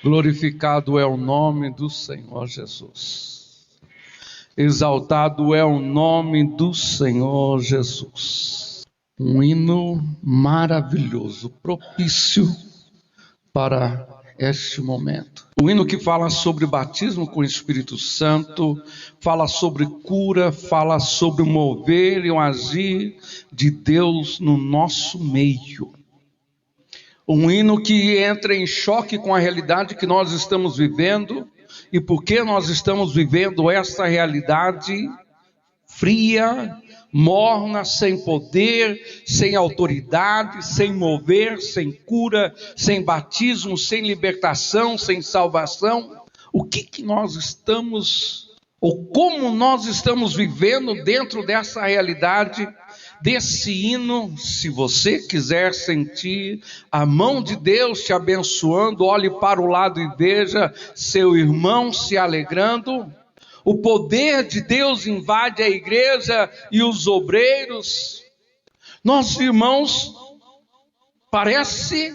Glorificado é o nome do Senhor Jesus. Exaltado é o nome do Senhor Jesus. Um hino maravilhoso, propício para este momento. O hino que fala sobre batismo com o Espírito Santo, fala sobre cura, fala sobre o mover e o agir de Deus no nosso meio. Um hino que entra em choque com a realidade que nós estamos vivendo. E por que nós estamos vivendo essa realidade fria, morna, sem poder, sem autoridade, sem mover, sem cura, sem batismo, sem libertação, sem salvação? O que nós estamos, ou como nós estamos vivendo dentro dessa realidade, desse hino? Se você quiser sentir a mão de Deus te abençoando, olhe para o lado e veja seu irmão se alegrando. O poder de Deus invade a igreja e os obreiros. Nossos irmãos, parece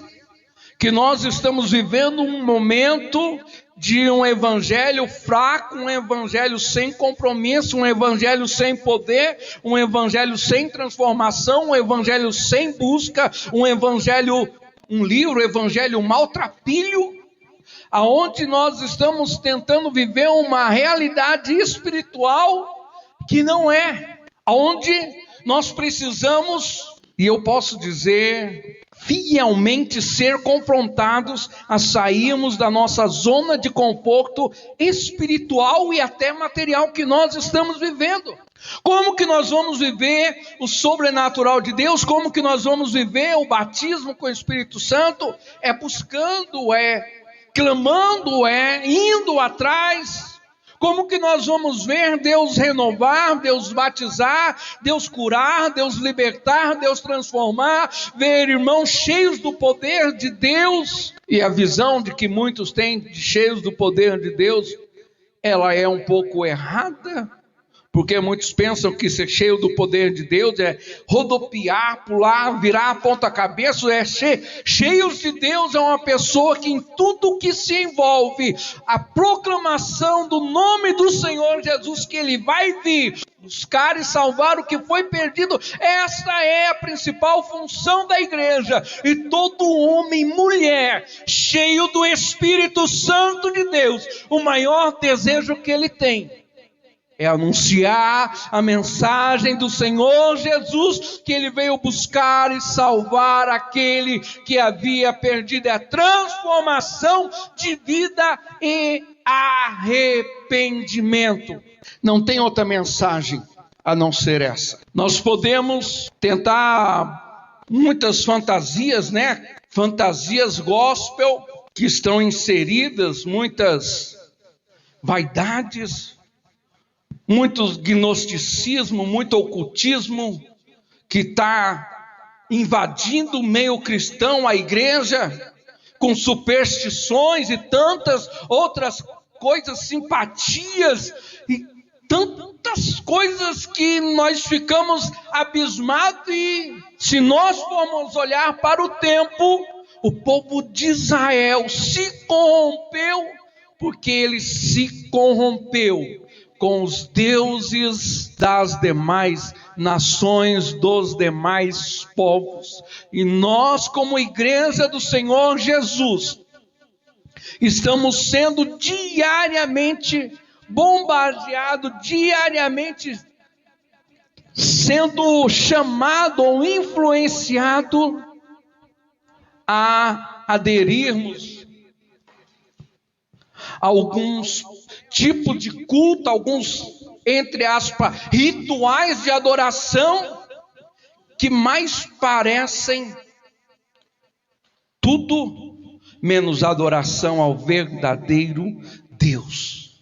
que nós estamos vivendo um momento de um evangelho fraco, um evangelho sem compromisso, um evangelho sem poder, um evangelho sem transformação, um evangelho sem busca, um evangelho maltrapilho, aonde nós estamos tentando viver uma realidade espiritual que não é, aonde nós precisamos, e eu posso dizer, fielmente ser confrontados a sairmos da nossa zona de conforto espiritual e até material que nós estamos vivendo. Como que nós vamos viver o sobrenatural de Deus? Como que nós vamos viver o batismo com o Espírito Santo? É buscando, clamando, indo atrás. Como que nós vamos ver Deus renovar, Deus batizar, Deus curar, Deus libertar, Deus transformar, ver irmãos cheios do poder de Deus? E a visão de que muitos têm de cheios do poder de Deus, ela é um pouco errada. Porque muitos pensam que ser cheio do poder de Deus é rodopiar, pular, virar a ponta cabeça. Cheios de Deus é uma pessoa que em tudo que se envolve, a proclamação do nome do Senhor Jesus, que Ele vai vir buscar e salvar o que foi perdido. Esta é a principal função da igreja. E todo homem e mulher cheio do Espírito Santo de Deus, o maior desejo que ele tem é anunciar a mensagem do Senhor Jesus, que Ele veio buscar e salvar aquele que havia perdido. É a transformação de vida e arrependimento. Não tem outra mensagem a não ser essa. Nós podemos tentar muitas fantasias, Fantasias gospel que estão inseridas, muitas vaidades, muito gnosticismo, muito ocultismo, que está invadindo o meio cristão, a igreja, com superstições e tantas outras coisas, simpatias, e tantas coisas que nós ficamos abismados. E se nós formos olhar para o tempo, o povo de Israel se corrompeu, porque ele se corrompeu com os deuses das demais nações, dos demais povos. E nós, como igreja do Senhor Jesus, estamos sendo diariamente bombardeados, diariamente sendo chamado ou influenciado a aderirmos a alguns tipos de culto, alguns, entre aspas, rituais de adoração, que mais parecem tudo menos adoração ao verdadeiro Deus,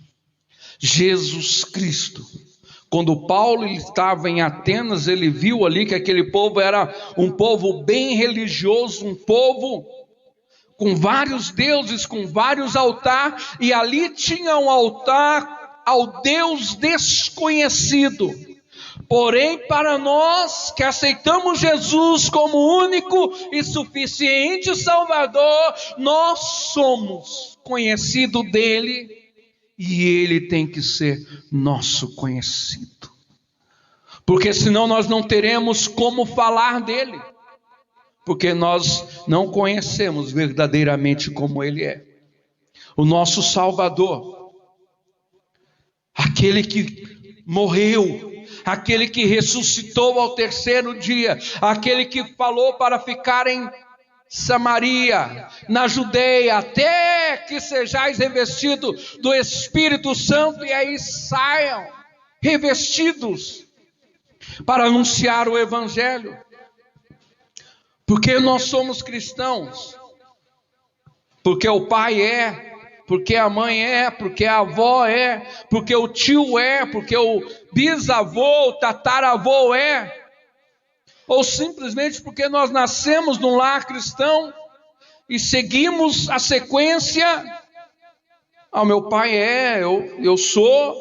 Jesus Cristo. Quando Paulo estava em Atenas, ele viu ali que aquele povo era um povo bem religioso, um povo com vários deuses, com vários altares, e ali tinha um altar ao Deus desconhecido. Porém, para nós que aceitamos Jesus como único e suficiente Salvador, nós somos conhecidos dele e ele tem que ser nosso conhecido. Porque senão nós não teremos como falar dele. Porque nós não conhecemos verdadeiramente como ele é. O nosso Salvador, aquele que morreu, aquele que ressuscitou ao terceiro dia, aquele que falou para ficar em Samaria, na Judeia, até que sejais revestidos do Espírito Santo, e aí saiam revestidos para anunciar o Evangelho. Porque nós somos cristãos, porque o pai é, porque a mãe é, porque a avó é, porque o tio é, porque o bisavô, o tataravô é, ou simplesmente porque nós nascemos num lar cristão e seguimos a sequência. Meu pai é, eu sou,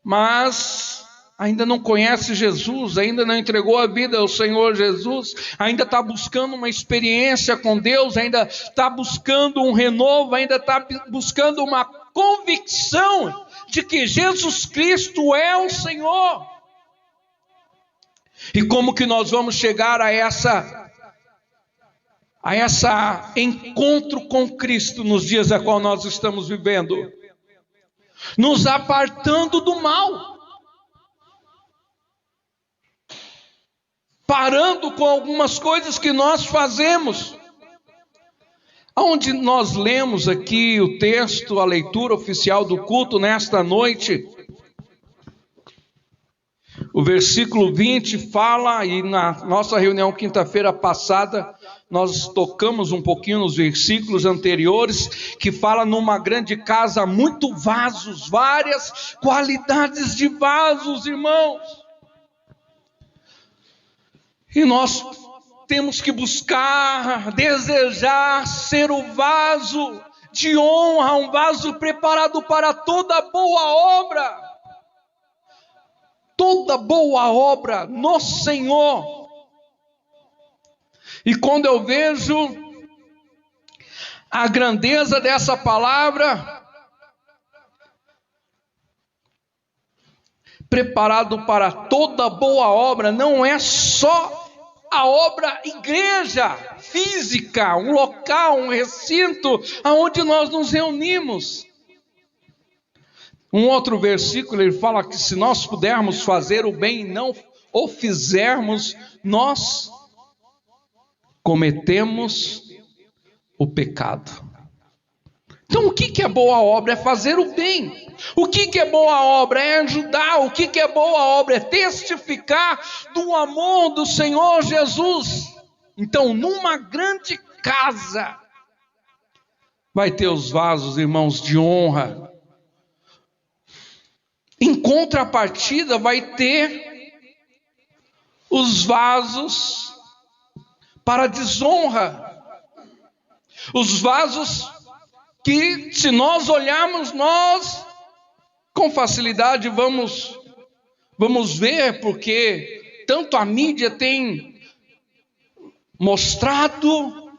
mas ainda não conhece Jesus, ainda não entregou a vida ao Senhor Jesus, ainda está buscando uma experiência com Deus, ainda está buscando um renovo, ainda está buscando uma convicção de que Jesus Cristo é o Senhor. E como que nós vamos chegar a essa encontro com Cristo nos dias a qual nós estamos vivendo? Nos apartando do mal. Parando com algumas coisas que nós fazemos. Onde nós lemos aqui o texto, a leitura oficial do culto nesta noite, o versículo 20 fala, e na nossa reunião quinta-feira passada, nós tocamos um pouquinho nos versículos anteriores, que fala numa grande casa, muito vasos, várias qualidades de vasos, irmãos. E nós temos que buscar, desejar ser o vaso de honra, um vaso preparado para toda boa obra. Toda boa obra no Senhor. E quando eu vejo a grandeza dessa palavra, preparado para toda boa obra, não é só a obra igreja física, um local, um recinto, aonde nós nos reunimos. Um outro versículo, ele fala que se nós pudermos fazer o bem e não o fizermos, nós cometemos o pecado. Então o que é boa obra? É fazer o bem. O que é boa obra? É ajudar. O que é boa obra? É testificar do amor do Senhor Jesus. Então, numa grande casa, vai ter os vasos, irmãos, de honra. Em contrapartida, vai ter os vasos para desonra. Os vasos que, se nós olharmos, nós com facilidade vamos ver, porque tanto a mídia tem mostrado,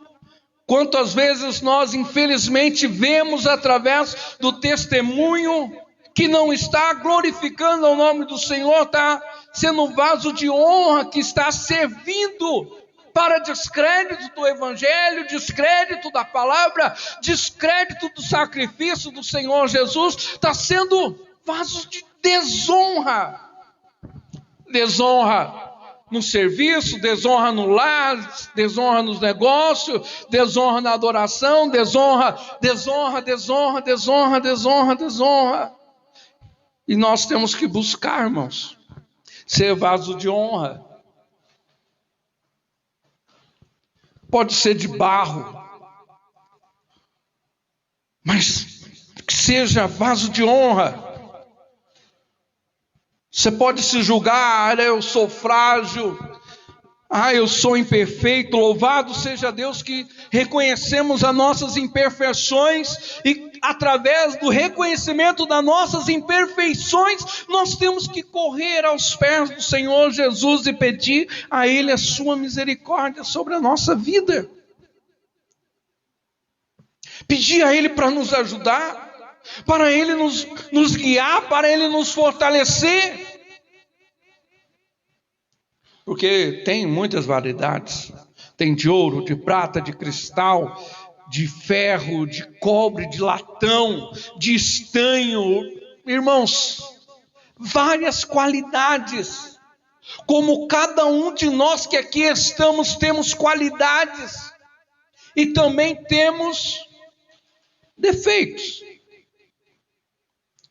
quanto às vezes nós infelizmente vemos através do testemunho que não está glorificando o nome do Senhor, está sendo um vaso de honra que está servindo para descrédito do Evangelho, descrédito da palavra, descrédito do sacrifício do Senhor Jesus, está sendo vasos de desonra. Desonra no serviço, desonra no lar, desonra nos negócios, desonra na adoração, desonra. E nós temos que buscar, irmãos, ser vaso de honra. Pode ser de barro, mas que seja vaso de honra. Você pode se julgar, eu sou frágil, eu sou imperfeito. Louvado seja Deus que reconhecemos as nossas imperfeições e através do reconhecimento das nossas imperfeições, nós temos que correr aos pés do Senhor Jesus e pedir a Ele a sua misericórdia sobre a nossa vida. Pedir a Ele para nos ajudar, para Ele nos guiar, para Ele nos fortalecer. Porque tem muitas variedades. Tem de ouro, de prata, de cristal, de ferro, de cobre, de latão, de estanho. Irmãos, várias qualidades. Como cada um de nós que aqui estamos temos qualidades. E também temos defeitos.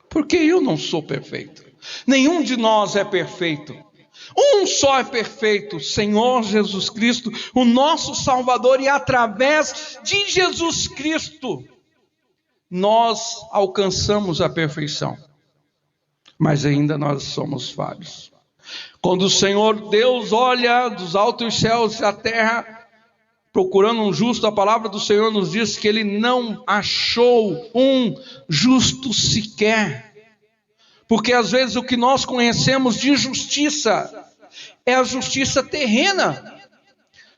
Porque eu não sou perfeito. Nenhum de nós é perfeito. Um só é perfeito, Senhor Jesus Cristo, o nosso Salvador, e através de Jesus Cristo nós alcançamos a perfeição. Mas ainda nós somos falhos. Quando o Senhor Deus olha dos altos céus e a terra, procurando um justo, a palavra do Senhor nos diz que Ele não achou um justo sequer. Porque às vezes o que nós conhecemos de justiça é a justiça terrena.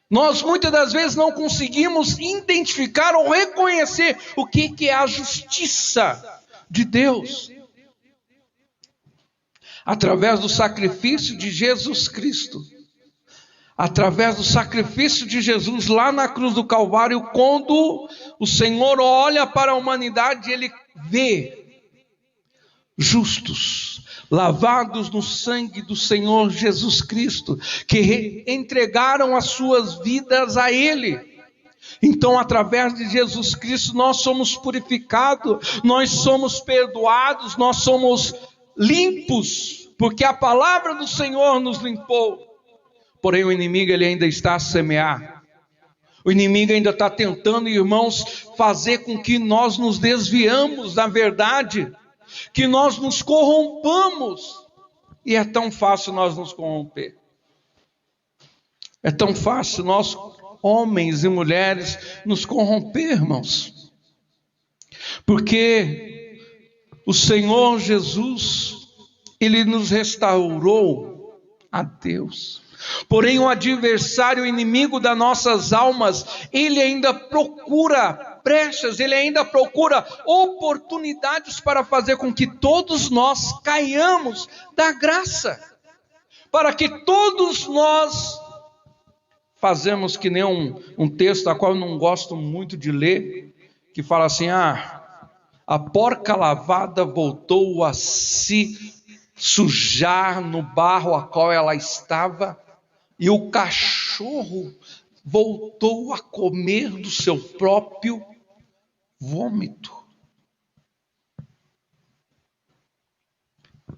Nós muitas das vezes não conseguimos identificar ou reconhecer o que é a justiça de Deus. Através do sacrifício de Jesus Cristo, através do sacrifício de Jesus lá na cruz do Calvário, quando o Senhor olha para a humanidade, Ele vê justos, lavados no sangue do Senhor Jesus Cristo, que entregaram as suas vidas a Ele. Então, através de Jesus Cristo, nós somos purificados, nós somos perdoados, nós somos limpos, porque a palavra do Senhor nos limpou. Porém, o inimigo ele ainda está a semear. O inimigo ainda está tentando, irmãos, fazer com que nós nos desviamos da verdade, que nós nos corrompamos. E é tão fácil nós nos corromper. É tão fácil nós, homens e mulheres, nos corromper, irmãos. Porque o Senhor Jesus, Ele nos restaurou a Deus. Porém, o adversário, o inimigo das nossas almas, ele ainda procura brechas, ele ainda procura oportunidades para fazer com que todos nós caiamos da graça. Para que todos nós fazemos que nem um texto a qual eu não gosto muito de ler, que fala assim, a porca lavada voltou a se sujar no barro a qual ela estava, e o cachorro voltou a comer do seu próprio vômito.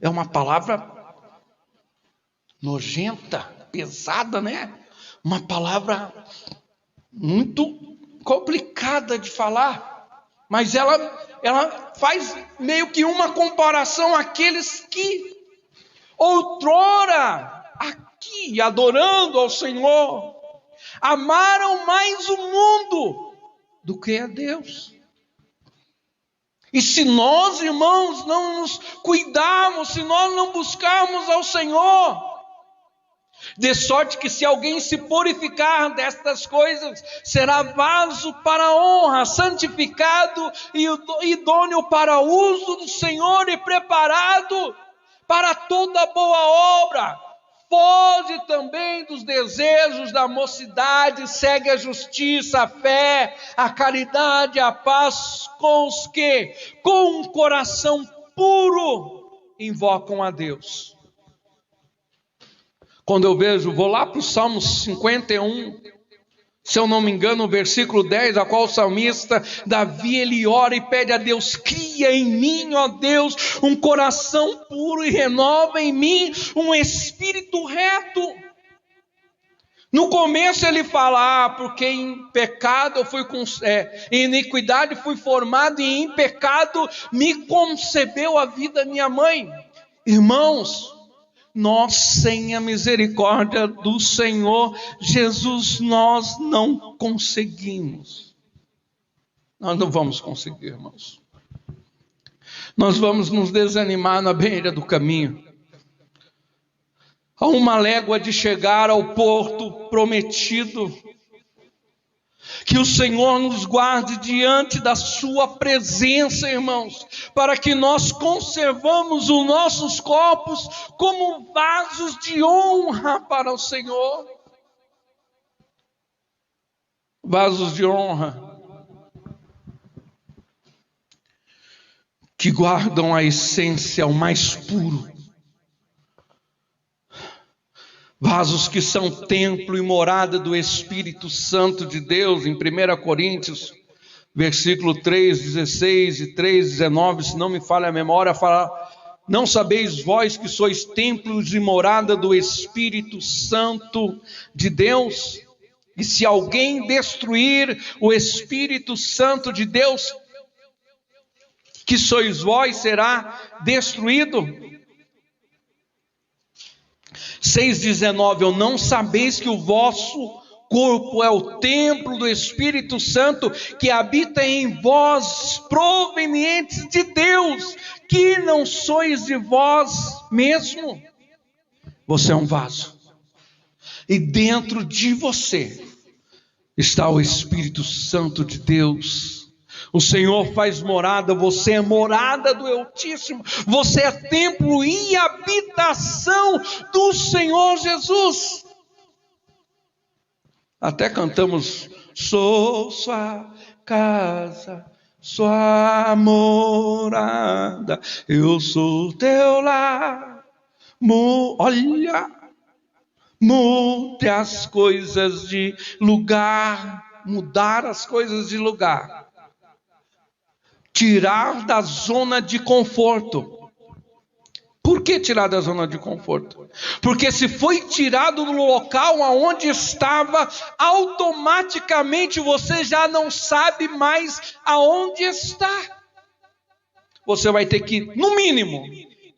É uma palavra nojenta, pesada, né? Uma palavra muito complicada de falar, mas ela faz meio que uma comparação àqueles que outrora, aqui, adorando ao Senhor, amaram mais o mundo do que a Deus. E se nós, irmãos, não nos cuidarmos, se nós não buscarmos ao Senhor, de sorte que se alguém se purificar destas coisas, será vaso para a honra, santificado e idôneo para o uso do Senhor e preparado para toda boa obra. Foge também dos desejos da mocidade, segue a justiça, a fé, a caridade, a paz com os que, com um coração puro, invocam a Deus. Quando eu vejo, vou lá para o Salmo 51, se eu não me engano, o versículo 10, a qual o salmista Davi, ele ora e pede a Deus, cria em mim, ó Deus, um coração puro e renova em mim um espírito reto. No começo ele fala, porque em pecado eu fui, em iniquidade fui formado e em pecado me concebeu a vida minha mãe. Irmãos, nós sem a misericórdia do Senhor Jesus, nós não conseguimos. Nós não vamos conseguir, irmãos. nós vamos nos desanimar na beira do caminho. A 1 légua de chegar ao porto prometido. Que o Senhor nos guarde diante da sua presença, irmãos, para que nós conservamos os nossos corpos como vasos de honra para o Senhor. Vasos de honra que guardam a essência, o mais puro. Vasos que são templo e morada do Espírito Santo de Deus, em 1 Coríntios, versículo 3, 16 e 3, 19, se não me falha a memória, fala: não sabeis vós que sois templos e morada do Espírito Santo de Deus? E se alguém destruir o Espírito Santo de Deus, que sois vós, será destruído. 6,19, ou não sabeis que o vosso corpo é o templo do Espírito Santo que habita em vós, provenientes de Deus, que não sois de vós mesmo? Você é um vaso, e dentro de você está o Espírito Santo de Deus. O Senhor faz morada, você é morada do Altíssimo, você é templo e habitação do Senhor Jesus. Até cantamos: sou sua casa, sua morada, eu sou teu lar. Olha, mude as coisas de lugar, mudar as coisas de lugar. Tirar da zona de conforto. Por que tirar da zona de conforto? Porque se foi tirado do local aonde estava, automaticamente você já não sabe mais aonde está. Você vai ter que, no mínimo,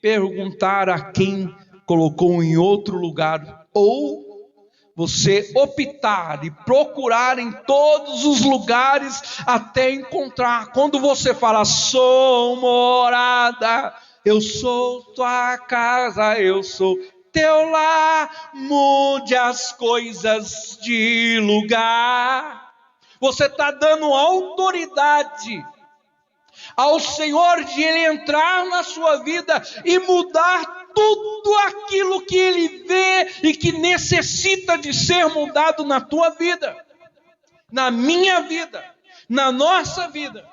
perguntar a quem colocou em outro lugar, ou você optar e procurar em todos os lugares até encontrar. Quando você fala: sou morada, eu sou tua casa, eu sou teu lar, mude as coisas de lugar. Você está dando autoridade ao Senhor de Ele entrar na sua vida e mudar tudo aquilo que Ele vê e que necessita de ser mudado na tua vida, na minha vida, na nossa vida.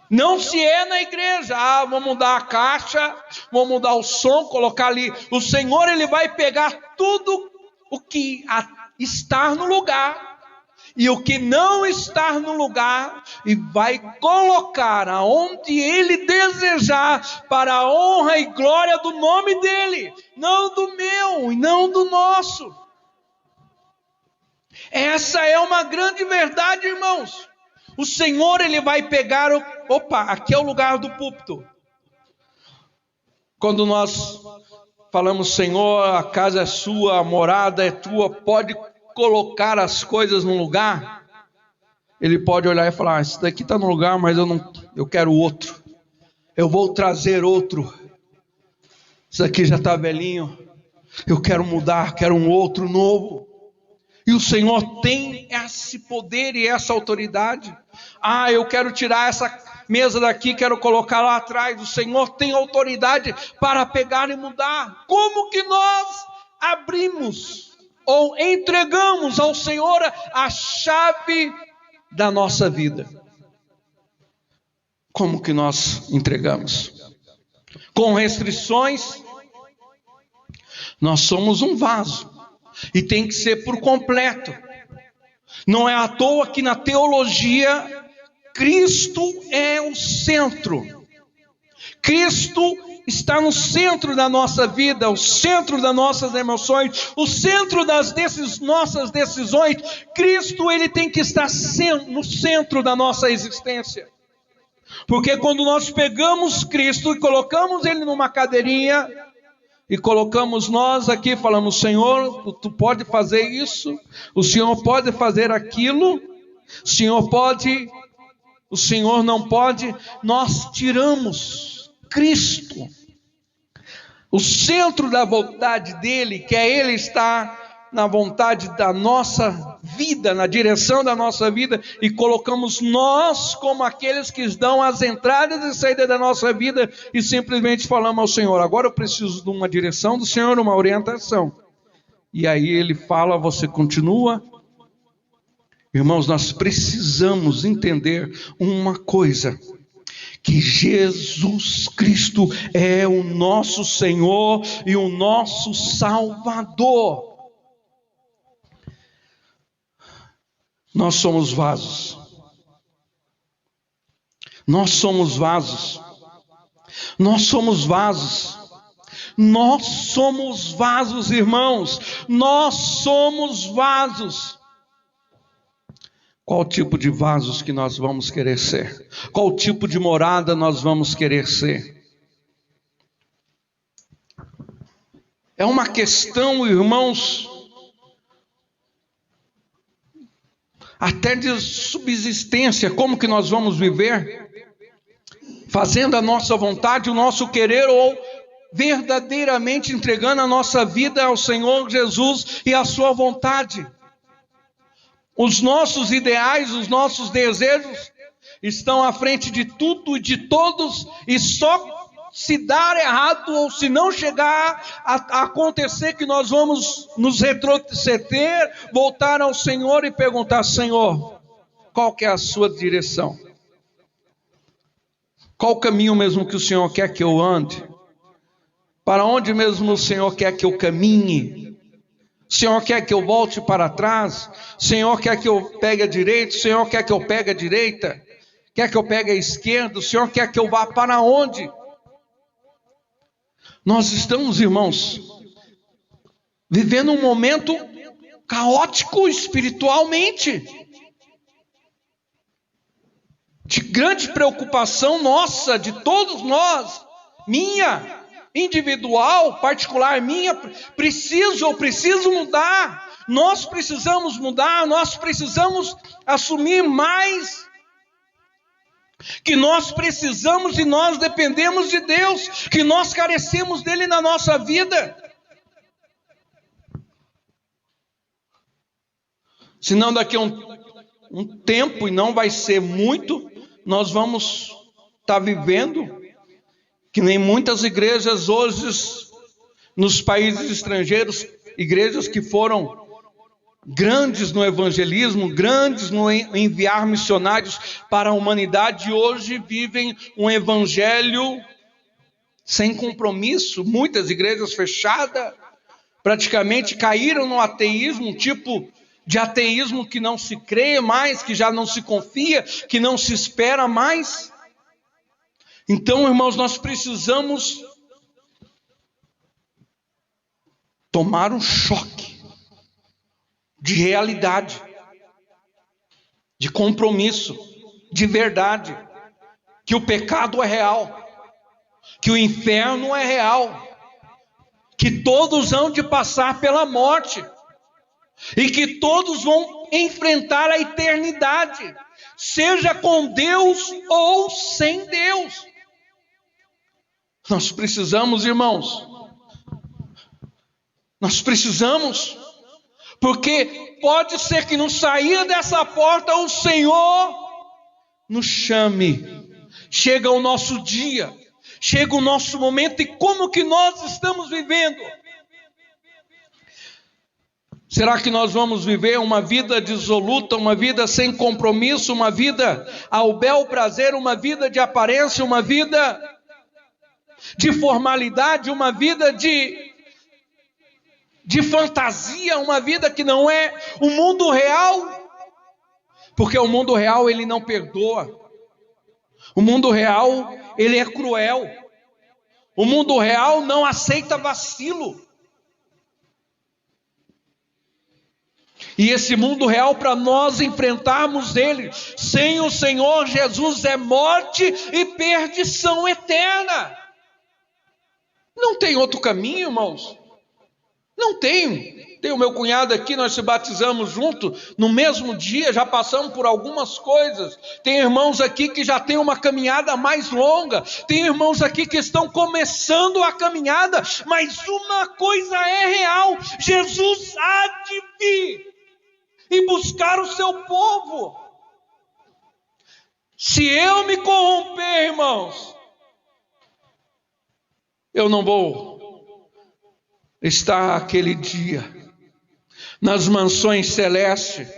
Não se é na igreja: vou mudar a caixa, vou mudar o som, colocar ali. O Senhor, Ele vai pegar tudo o que está no lugar e o que não está no lugar, e vai colocar aonde Ele desejar, para a honra e glória do nome dEle, não do meu e não do nosso. Essa é uma grande verdade, irmãos. O Senhor, Ele vai pegar aqui é o lugar do púlpito. Quando nós falamos: Senhor, a casa é sua, a morada é tua, pode colocar as coisas no lugar. Ele pode olhar e falar: isso daqui está no lugar, mas eu quero outro. Eu vou trazer outro. Isso aqui já está velhinho. Eu quero mudar, quero um outro novo. E o Senhor tem esse poder e essa autoridade. Eu quero tirar essa mesa daqui, quero colocar lá atrás. O Senhor tem autoridade para pegar e mudar. Como que nós abrimos ou entregamos ao Senhor a chave da nossa vida? Como que nós entregamos? Com restrições? Nós somos um vaso e tem que ser por completo. Não é à toa que na teologia Cristo é o centro. Cristo está no centro da nossa vida, o centro das nossas emoções, o centro das nossas decisões. Cristo, Ele tem que estar no centro da nossa existência. Porque quando nós pegamos Cristo e colocamos Ele numa cadeirinha, e colocamos nós aqui, falamos: Senhor, Tu pode fazer isso, o Senhor pode fazer aquilo, o Senhor pode o Senhor não pode, nós tiramos Cristo, o centro da vontade dele, que é ele estar na vontade da nossa vida, na direção da nossa vida, e colocamos nós como aqueles que dão as entradas e saídas da nossa vida, e simplesmente falamos ao Senhor: agora eu preciso de uma direção do Senhor, uma orientação. E aí ele fala, você continua. Irmãos, nós precisamos entender uma coisa: que Jesus Cristo é o nosso Senhor e o nosso Salvador. Nós somos vasos. Nós somos vasos. Nós somos vasos. Nós somos vasos, irmãos. Nós somos vasos. Qual tipo de vasos que nós vamos querer ser? Qual tipo de morada nós vamos querer ser? É uma questão, irmãos, até de subsistência. Como que nós vamos viver? Fazendo a nossa vontade, o nosso querer, ou verdadeiramente entregando a nossa vida ao Senhor Jesus e à sua vontade? Os nossos ideais, os nossos desejos estão à frente de tudo e de todos, e só se dar errado, ou se não chegar a acontecer, que nós vamos nos retroceder, voltar ao Senhor e perguntar: Senhor, qual que é a sua direção? Qual o caminho mesmo que o Senhor quer que eu ande? Para onde mesmo o Senhor quer que eu caminhe? O Senhor quer que eu volte para trás? O Senhor quer que eu pegue a direita? O Senhor quer que eu pegue a direita? Quer que eu pegue a esquerda? O Senhor quer que eu vá para onde? Nós estamos, irmãos, vivendo um momento caótico espiritualmente, de grande preocupação nossa, de todos nós, minha, individual, particular minha. Preciso mudar. Nós precisamos mudar, nós precisamos assumir mais que nós precisamos e nós dependemos de Deus, que nós carecemos dele na nossa vida. Senão daqui a um tempo, e não vai ser muito, nós vamos estar vivendo que nem muitas igrejas hoje nos países estrangeiros, igrejas que foram grandes no evangelismo, grandes no enviar missionários para a humanidade, hoje vivem um evangelho sem compromisso. Muitas igrejas fechadas, praticamente caíram no ateísmo, um tipo de ateísmo que não se crê mais, que já não se confia, que não se espera mais. Então, irmãos, nós precisamos tomar um choque de realidade, de compromisso, de verdade, que o pecado é real, que o inferno é real, que todos hão de passar pela morte, e que todos vão enfrentar a eternidade, seja com Deus ou sem Deus. Nós precisamos, irmãos, nós precisamos, porque pode ser que no sair dessa porta o Senhor nos chame. Chega o nosso dia, chega o nosso momento, e como que nós estamos vivendo? Será que nós vamos viver uma vida dissoluta, uma vida sem compromisso, uma vida ao bel prazer, uma vida de aparência, uma vida de formalidade, uma vida de fantasia, uma vida que não é o mundo real? Porque o mundo real, ele não perdoa. O mundo real, ele é cruel. O mundo real não aceita vacilo. E esse mundo real, para nós enfrentarmos ele, sem o Senhor Jesus, é morte e perdição eterna. Não tem outro caminho, irmãos. Não tenho. Tem o meu cunhado aqui, nós se batizamos junto no mesmo dia, já passamos por algumas coisas. Tem irmãos aqui que já têm uma caminhada mais longa. Tem irmãos aqui que estão começando a caminhada. Mas uma coisa é real: Jesus há de vir e buscar o seu povo. Se eu me corromper, irmãos, eu não vou estar aquele dia nas mansões celestes,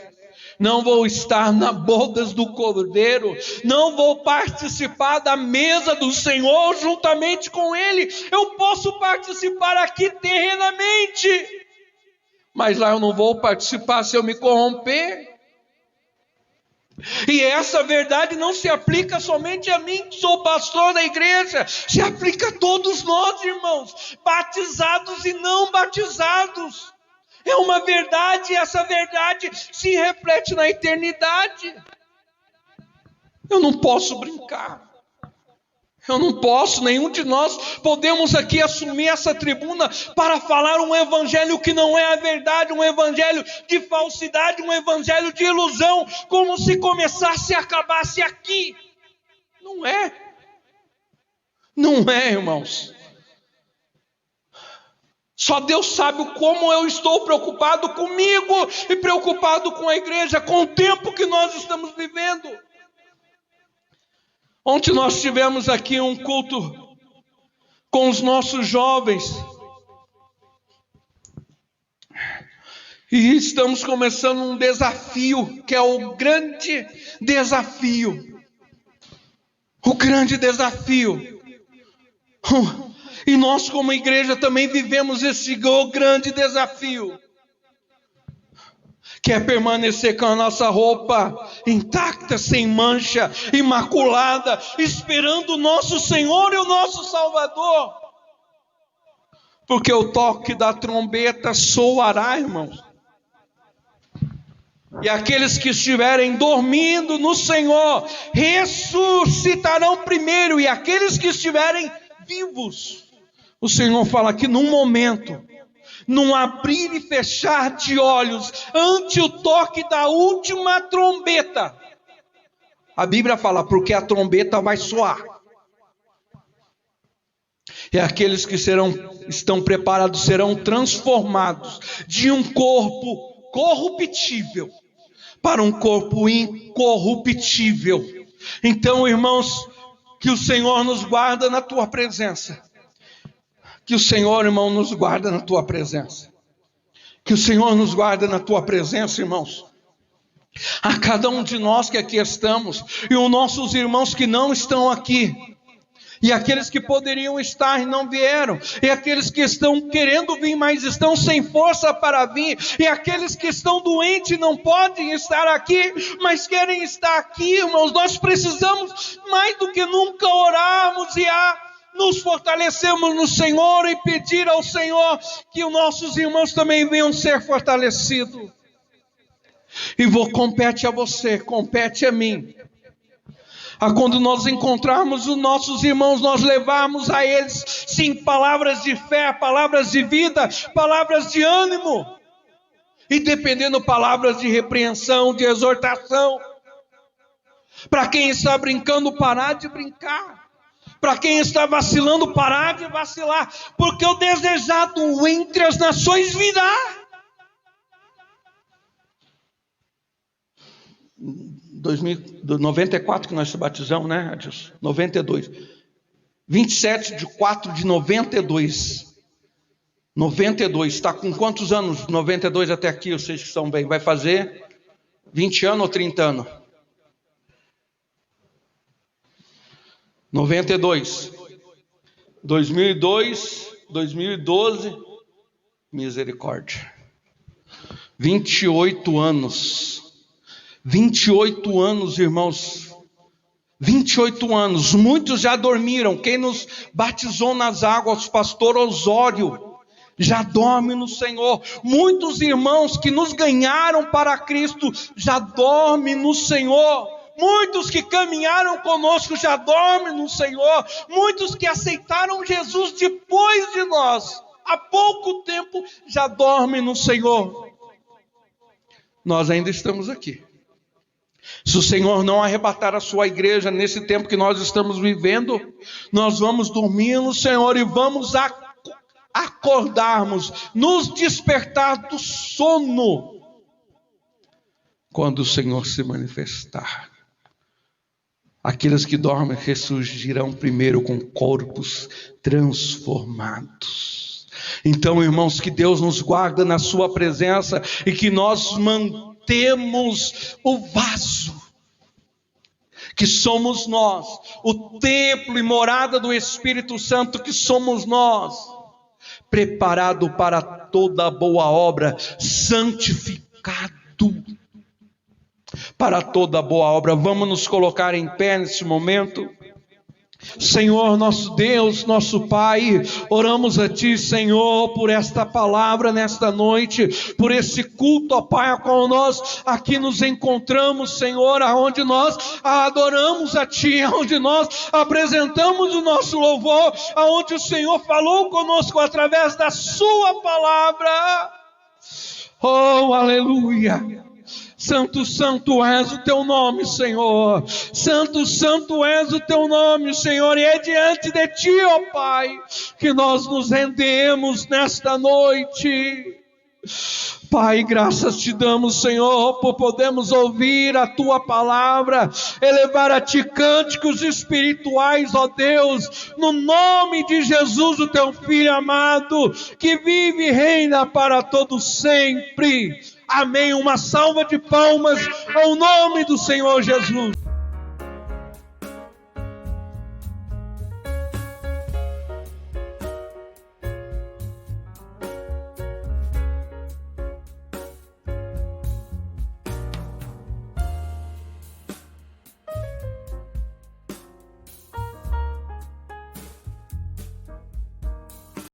não vou estar nas bodas do Cordeiro, não vou participar da mesa do Senhor juntamente com Ele. Eu posso participar aqui terrenamente, mas lá eu não vou participar se eu me corromper. E essa verdade não se aplica somente a mim, que sou pastor da igreja, se aplica a todos nós, irmãos, batizados e não batizados. É uma verdade, e essa verdade se reflete na eternidade. Eu não posso brincar. Eu não posso, nenhum de nós podemos aqui assumir essa tribuna para falar um evangelho que não é a verdade, um evangelho de falsidade, um evangelho de ilusão, como se começasse e acabasse aqui. Não é. Não é, irmãos. Só Deus sabe como eu estou preocupado comigo e preocupado com a igreja, com o tempo que nós estamos vivendo. Ontem nós tivemos aqui um culto com os nossos jovens. E estamos começando um desafio, que é o grande desafio. O grande desafio. E nós como igreja também vivemos esse grande desafio, que é permanecer com a nossa roupa intacta, sem mancha, imaculada, esperando o nosso Senhor e o nosso Salvador. Porque o toque da trombeta soará, irmãos. E aqueles que estiverem dormindo no Senhor ressuscitarão primeiro, e aqueles que estiverem vivos, o Senhor fala que num momento, num abrir e fechar de olhos, ante o toque da última trombeta, a Bíblia fala, porque a trombeta vai soar, e aqueles que estão preparados serão transformados de um corpo corruptível para um corpo incorruptível. Então, irmãos, que o Senhor nos guarda na tua presença. Que o Senhor, irmão, nos guarda na tua presença. Que o Senhor nos guarda na tua presença, irmãos. A cada um de nós que aqui estamos, e os nossos irmãos que não estão aqui, e aqueles que poderiam estar e não vieram, e aqueles que estão querendo vir, mas estão sem força para vir, e aqueles que estão doentes e não podem estar aqui, mas querem estar aqui, irmãos. Nós precisamos mais do que nunca orarmos e nos fortalecemos no Senhor e pedir ao Senhor que os nossos irmãos também venham ser fortalecidos. E compete a você, compete a mim, a quando nós encontrarmos os nossos irmãos, nós levarmos a eles, sim, palavras de fé, palavras de vida, palavras de ânimo, e dependendo, palavras de repreensão, de exortação. Para quem está brincando, parar de brincar. Para quem está vacilando, parar de vacilar, porque o desejado entre as nações virá. 94 que nós se batizamos, né, Adilson? 92. 27 de 4 de 92. 92. Está com quantos anos? 92 até aqui, vocês que estão bem. Vai fazer 20 anos ou 30 anos? 92. 2002, 2012. Misericórdia. 28 anos. 28 anos, irmãos. 28 anos. Muitos já dormiram. Quem nos batizou nas águas, pastor Osório, já dorme no Senhor. Muitos irmãos que nos ganharam para Cristo já dormem no Senhor. Muitos que caminharam conosco já dormem no Senhor. Muitos que aceitaram Jesus depois de nós há pouco tempo já dorme no Senhor. Nós ainda estamos aqui. Se o Senhor não arrebatar a sua igreja nesse tempo que nós estamos vivendo, nós vamos dormir no Senhor e vamos acordarmos, nos despertar do sono, quando o Senhor se manifestar. Aqueles que dormem ressurgirão primeiro com corpos transformados. Então, irmãos, que Deus nos guarda na sua presença e que nós mantemos o vaso, que somos nós, o templo e morada do Espírito Santo que somos nós, preparado para toda boa obra, santificado para toda boa obra. Vamos nos colocar em pé nesse momento. Senhor, nosso Deus, nosso Pai, oramos a Ti, Senhor, por esta palavra nesta noite, por esse culto, ó Pai, a qual nós aqui nos encontramos, Senhor, aonde nós adoramos a Ti, aonde nós apresentamos o nosso louvor, aonde o Senhor falou conosco através da Sua palavra. Oh, aleluia! Santo, santo és o teu nome, Senhor. Santo, santo és o teu nome, Senhor. E é diante de ti, ó Pai, que nós nos rendemos nesta noite. Pai, graças te damos, Senhor, por podermos ouvir a tua palavra, elevar a ti cânticos espirituais, ó Deus, no nome de Jesus, o teu Filho amado, que vive e reina para todo sempre. Amém. Uma salva de palmas ao nome do Senhor Jesus.